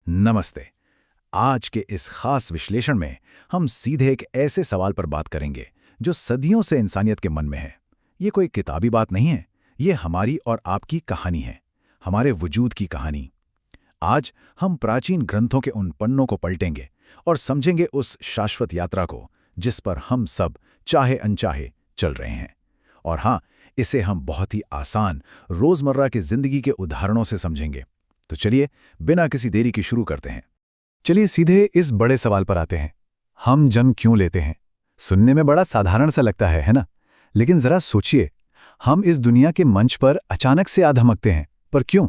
नमस्ते। आज के इस खास विश्लेषण में हम सीधे एक ऐसे सवाल पर बात करेंगे जो सदियों से इंसानियत के मन में है। ये कोई किताबी बात नहीं है, ये हमारी और आपकी कहानी है, हमारे वजूद की कहानी। आज हम प्राचीन ग्रंथों के उन पन्नों को पलटेंगे और समझेंगे उस शाश्वत यात्रा को जिस पर हम सब चाहे अनचाहे चल रहे हैं। और हाँ, इसे हम बहुत ही आसान रोजमर्रा की जिंदगी के उदाहरणों से समझेंगे। तो चलिए बिना किसी देरी की शुरू करते हैं। चलिए सीधे इस बड़े सवाल पर आते हैं, हम जन्म क्यों लेते हैं? सुनने में बड़ा साधारण सा लगता है ना? लेकिन जरा सोचिए, हम इस दुनिया के मंच पर अचानक से आ धमकते हैं, पर क्यों?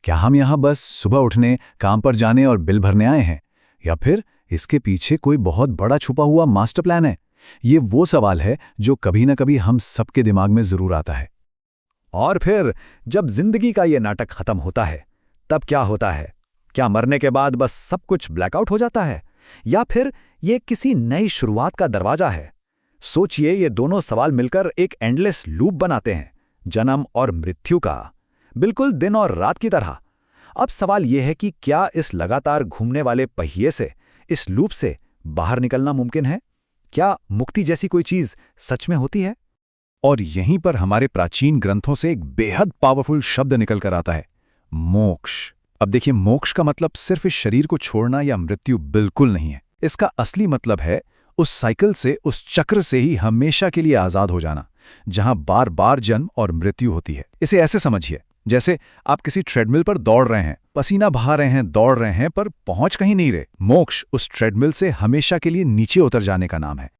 क्या हम यहाँ बस सुबह उठने, काम पर जाने और बिल भरने आए हैं, या फिर इसके पीछे कोई बहुत बड़ा छुपा हुआ मास्टर प्लान है? ये वो सवाल है जो कभी ना कभी हम सबके दिमाग में जरूर आता है। और फिर जब जिंदगी का ये नाटक खत्म होता है, तब क्या होता है? क्या मरने के बाद बस सब कुछ ब्लैकआउट हो जाता है, या फिर ये किसी नई शुरुआत का दरवाजा है? सोचिए, ये दोनों सवाल मिलकर एक एंडलेस लूप बनाते हैं, जन्म और मृत्यु का, बिल्कुल दिन और रात की तरह। अब सवाल यह है कि क्या इस लगातार घूमने वाले पहिए से, इस लूप से बाहर निकलना मुमकिन है? क्या मुक्ति जैसी कोई चीज सच में होती है? और यहीं पर हमारे प्राचीन ग्रंथों से एक बेहद पावरफुल शब्द निकल कर आता है, मोक्ष। अब देखिए, मोक्ष का मतलब सिर्फ इस शरीर को छोड़ना या मृत्यु बिल्कुल नहीं है। इसका असली मतलब है उस साइकिल से, उस चक्र से ही हमेशा के लिए आजाद हो जाना, जहां बार बार जन्म और मृत्यु होती है। इसे ऐसे समझिए, जैसे आप किसी ट्रेडमिल पर दौड़ रहे हैं, पसीना बहा रहे हैं, दौड़ रहे हैं, पर पहुंच कहीं नहीं रहे। मोक्ष उस ट्रेडमिल से हमेशा के लिए नीचे उतर जाने का नाम है।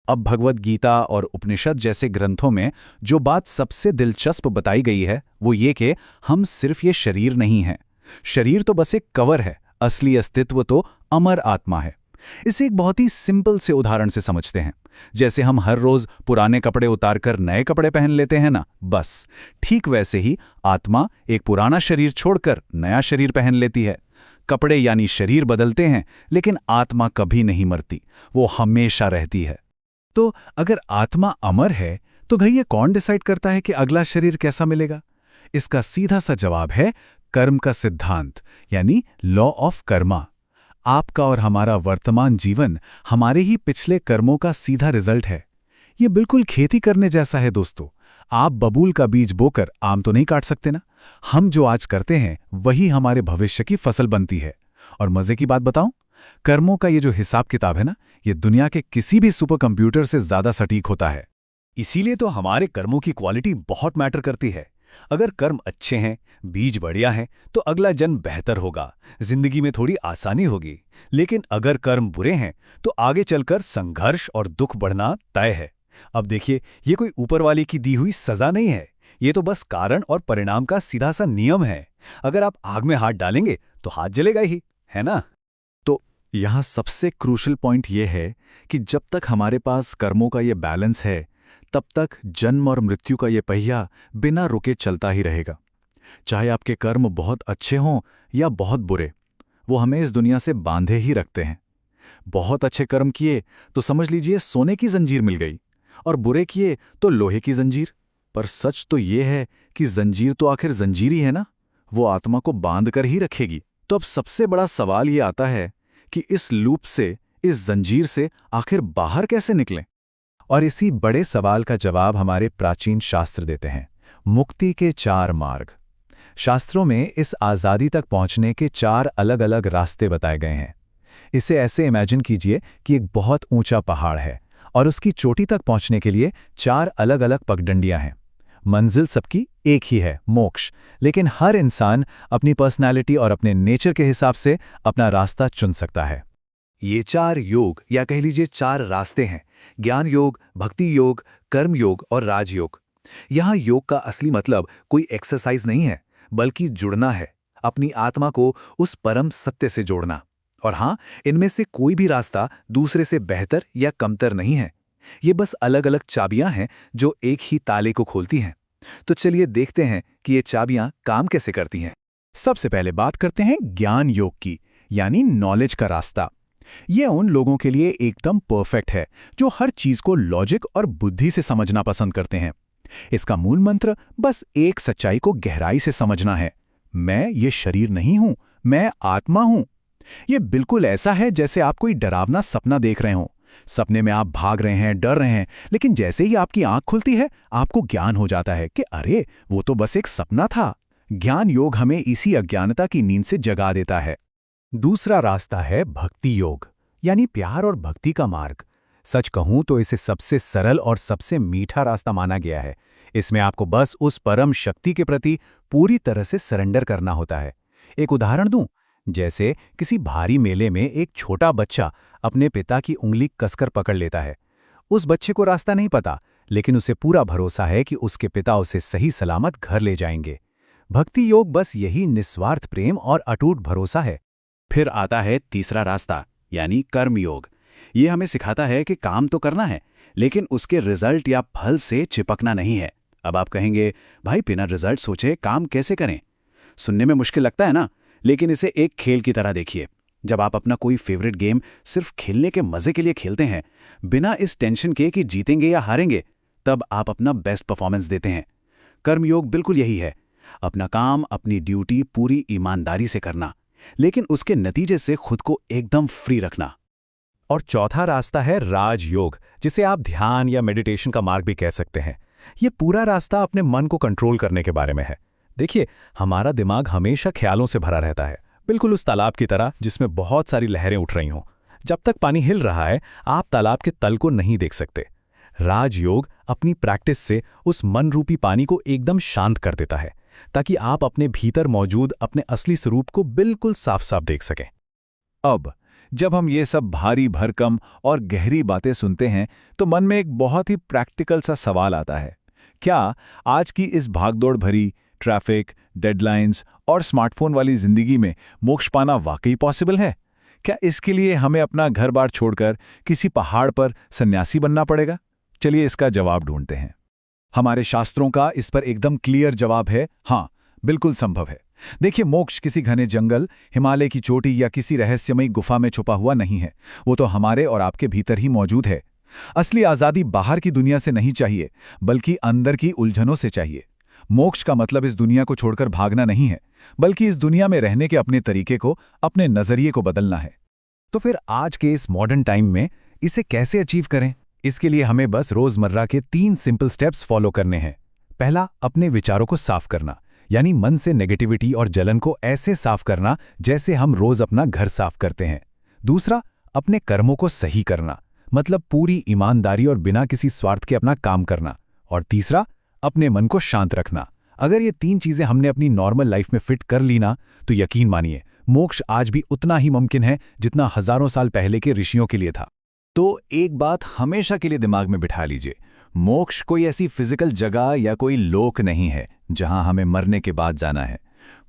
अब भगवद गीता और उपनिषद जैसे ग्रंथों में जो बात सबसे दिलचस्प बताई गई है, वो ये कि हम सिर्फ ये शरीर नहीं हैं। शरीर तो बस एक कवर है, असली अस्तित्व तो अमर आत्मा है। इसे एक बहुत ही सिंपल से उदाहरण से समझते हैं। जैसे हम हर रोज पुराने कपड़े उतारकर नए कपड़े पहन लेते हैं ना, बस ठीक वैसे ही आत्मा एक पुराना शरीर छोड़कर नया शरीर पहन लेती है। कपड़े यानी शरीर बदलते हैं, लेकिन आत्मा कभी नहीं मरती, वो हमेशा रहती है। तो अगर आत्मा अमर है, तो भाई ये कौन डिसाइड करता है कि अगला शरीर कैसा मिलेगा? इसका सीधा सा जवाब है कर्म का सिद्धांत, यानी लॉ ऑफ कर्मा। आपका और हमारा वर्तमान जीवन हमारे ही पिछले कर्मों का सीधा रिजल्ट है। ये बिल्कुल खेती करने जैसा है दोस्तों। आप बबूल का बीज बोकर आम तो नहीं काट सकते ना। हम जो आज करते हैं वही हमारे भविष्य की फसल बनती है। और मजे की बात बताऊं, कर्मों का ये जो हिसाब किताब है ना, ये दुनिया के किसी भी सुपर कंप्यूटर से ज्यादा सटीक होता है। इसीलिए तो हमारे कर्मों की क्वालिटी बहुत मैटर करती है। अगर कर्म अच्छे हैं, बीज बढ़िया है, तो अगला जन्म बेहतर होगा, जिंदगी में थोड़ी आसानी होगी। लेकिन अगर कर्म बुरे हैं, तो आगे चलकर संघर्ष और दुख बढ़ना तय है। अब देखिए, ये कोई ऊपर वाले की दी हुई सजा नहीं है, ये तो बस कारण और परिणाम का सीधा सा नियम है। अगर आप आग में हाथ डालेंगे तो हाथ जलेगा ही, है ना? यहाँ सबसे क्रूशल पॉइंट ये है कि जब तक हमारे पास कर्मों का ये बैलेंस है, तब तक जन्म और मृत्यु का ये पहिया बिना रुके चलता ही रहेगा। चाहे आपके कर्म बहुत अच्छे हों या बहुत बुरे, वो हमें इस दुनिया से बांधे ही रखते हैं। बहुत अच्छे कर्म किए तो समझ लीजिए सोने की जंजीर मिल गई, और बुरे किए तो लोहे की जंजीर। पर सच तो ये है कि जंजीर तो आखिर जंजीर ही है ना, वो आत्मा को बांध कर ही रखेगी। तो अब सबसे बड़ा सवाल ये आता है कि इस लूप से, इस जंजीर से आखिर बाहर कैसे निकलें? और इसी बड़े सवाल का जवाब हमारे प्राचीन शास्त्र देते हैं, मुक्ति के 4 मार्ग। शास्त्रों में इस आज़ादी तक पहुंचने के 4 अलग अलग रास्ते बताए गए हैं। इसे ऐसे इमेजिन कीजिए कि एक बहुत ऊंचा पहाड़ है और उसकी चोटी तक पहुंचने के लिए 4 अलग अलग पगडंडियां हैं। मंजिल सबकी एक ही है, मोक्ष, लेकिन हर इंसान अपनी पर्सनैलिटी और अपने नेचर के हिसाब से अपना रास्ता चुन सकता है। ये 4 योग, या कह लीजिए 4 रास्ते हैं: ज्ञान योग, भक्ति योग, कर्म योग और राजयोग। यहाँ योग का असली मतलब कोई एक्सरसाइज नहीं है, बल्कि जुड़ना है, अपनी आत्मा को उस परम सत्य से जोड़ना। और हाँ, इनमें से कोई भी रास्ता दूसरे से बेहतर या कमतर नहीं है। ये बस अलग अलग चाबियां हैं जो एक ही ताले को खोलती हैं। तो चलिए देखते हैं कि ये चाबियां काम कैसे करती हैं। सबसे पहले बात करते हैं ज्ञान योग की, यानी नॉलेज का रास्ता। ये उन लोगों के लिए एकदम परफेक्ट है जो हर चीज को लॉजिक और बुद्धि से समझना पसंद करते हैं। इसका मूल मंत्र बस एक सच्चाई को गहराई से समझना है, मैं ये शरीर नहीं हूं, मैं आत्मा हूं। ये बिल्कुल ऐसा है जैसे आप कोई डरावना सपना देख रहे हो। सपने में आप भाग रहे हैं, डर रहे हैं, लेकिन जैसे ही आपकी आंख खुलती है आपको ज्ञान हो जाता है कि अरे वो तो बस एक सपना था। ज्ञान योग हमें इसी अज्ञानता की नींद से जगा देता है। दूसरा रास्ता है भक्ति योग, यानी प्यार और भक्ति का मार्ग। सच कहूं तो इसे सबसे सरल और सबसे मीठा रास्ता माना गया है। इसमें आपको बस उस परम शक्ति के प्रति पूरी तरह से सरेंडर करना होता है। एक उदाहरण दूं, जैसे किसी भारी मेले में एक छोटा बच्चा अपने पिता की उंगली कसकर पकड़ लेता है। उस बच्चे को रास्ता नहीं पता, लेकिन उसे पूरा भरोसा है कि उसके पिता उसे सही सलामत घर ले जाएंगे। भक्ति योग बस यही निस्वार्थ प्रेम और अटूट भरोसा है। फिर आता है तीसरा रास्ता, यानी कर्म योग। ये हमें सिखाता है कि काम तो करना है, लेकिन उसके रिजल्ट या फल से चिपकना नहीं है। अब आप कहेंगे, भाई बिना रिजल्ट सोचे काम कैसे करें? सुनने में मुश्किल लगता है ना, लेकिन इसे एक खेल की तरह देखिए। जब आप अपना कोई फेवरेट गेम सिर्फ खेलने के मजे के लिए खेलते हैं, बिना इस टेंशन के कि जीतेंगे या हारेंगे, तब आप अपना बेस्ट परफॉर्मेंस देते हैं। कर्मयोग बिल्कुल यही है, अपना काम, अपनी ड्यूटी पूरी ईमानदारी से करना, लेकिन उसके नतीजे से खुद को एकदम फ्री रखना। और चौथा रास्ता है राजयोग, जिसे आप ध्यान या मेडिटेशन का मार्ग भी कह सकते हैं। ये पूरा रास्ता अपने मन को कंट्रोल करने के बारे में है। देखिए, हमारा दिमाग हमेशा ख्यालों से भरा रहता है, बिल्कुल उस तालाब की तरह जिसमें बहुत सारी लहरें उठ रही हों। जब तक पानी हिल रहा है, आप तालाब के तल को नहीं देख सकते। राजयोग अपनी प्रैक्टिस से उस मन रूपी पानी को एकदम शांत कर देता है, ताकि आप अपने भीतर मौजूद अपने असली स्वरूप को बिल्कुल साफ साफ देख सकें। अब जब हम ये सब भारी भरकम और गहरी बातें सुनते हैं तो मन में एक बहुत ही प्रैक्टिकल सा सवाल आता है, क्या आज की इस भागदौड़ भरी ट्रैफिक, डेडलाइंस और स्मार्टफोन वाली जिंदगी में मोक्ष पाना वाकई पॉसिबल है? क्या इसके लिए हमें अपना घर बार छोड़कर किसी पहाड़ पर सन्यासी बनना पड़ेगा? चलिए इसका जवाब ढूंढते हैं। हमारे शास्त्रों का इस पर एकदम क्लियर जवाब है, हाँ, बिल्कुल संभव है। देखिए, मोक्ष किसी घने जंगल, हिमालय की चोटी या किसी रहस्यमयी गुफा में छुपा हुआ नहीं है। वो तो हमारे और आपके भीतर ही मौजूद है। असली आज़ादी बाहर की दुनिया से नहीं चाहिए, बल्कि अंदर की उलझनों से चाहिए। मोक्ष का मतलब इस दुनिया को छोड़कर भागना नहीं है, बल्कि इस दुनिया में रहने के अपने तरीके को, अपने नजरिए को बदलना है। तो फिर आज के इस मॉडर्न टाइम में इसे कैसे अचीव करें? इसके लिए हमें बस रोजमर्रा के 3 सिंपल स्टेप्स फॉलो करने हैं। पहला, अपने विचारों को साफ करना, यानी मन से नेगेटिविटी और जलन को ऐसे साफ करना जैसे हम रोज अपना घर साफ करते हैं। दूसरा, अपने कर्मों को सही करना, मतलब पूरी ईमानदारी और बिना किसी स्वार्थ के अपना काम करना। और तीसरा, अपने मन को शांत रखना। अगर ये 3 चीजें हमने अपनी नॉर्मल लाइफ में फिट कर ली ना, तो यकीन मानिए, मोक्ष आज भी उतना ही मुमकिन है जितना हजारों साल पहले के ऋषियों के लिए था। तो एक बात हमेशा के लिए दिमाग में बिठा लीजिए, मोक्ष कोई ऐसी फिजिकल जगह या कोई लोक नहीं है जहां हमें मरने के बाद जाना है।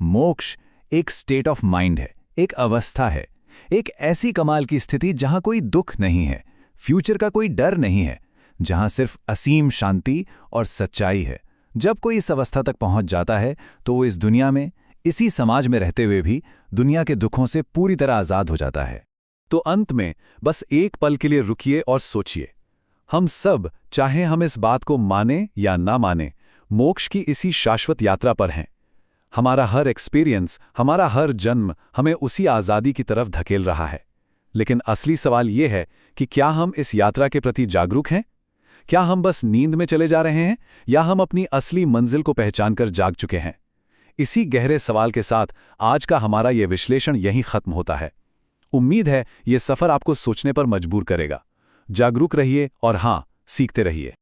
मोक्ष एक स्टेट ऑफ माइंड है, एक अवस्था है, एक ऐसी कमाल की स्थिति जहां कोई दुख नहीं है, फ्यूचर का कोई डर नहीं है, जहां सिर्फ असीम शांति और सच्चाई है। जब कोई इस अवस्था तक पहुंच जाता है तो वो इस दुनिया में, इसी समाज में रहते हुए भी दुनिया के दुखों से पूरी तरह आजाद हो जाता है। तो अंत में बस एक पल के लिए रुकिए और सोचिए, हम सब, चाहे हम इस बात को माने या ना माने, मोक्ष की इसी शाश्वत यात्रा पर हैं। हमारा हर एक्सपीरियंस, हमारा हर जन्म हमें उसी आज़ादी की तरफ धकेल रहा है। लेकिन असली सवाल यह है कि क्या हम इस यात्रा के प्रति जागरूक हैं? क्या हम बस नींद में चले जा रहे हैं, या हम अपनी असली मंजिल को पहचानकर जाग चुके हैं? इसी गहरे सवाल के साथ आज का हमारा यह विश्लेषण यहीं खत्म होता है। उम्मीद है यह सफर आपको सोचने पर मजबूर करेगा। जागरूक रहिए और हाँ, सीखते रहिए।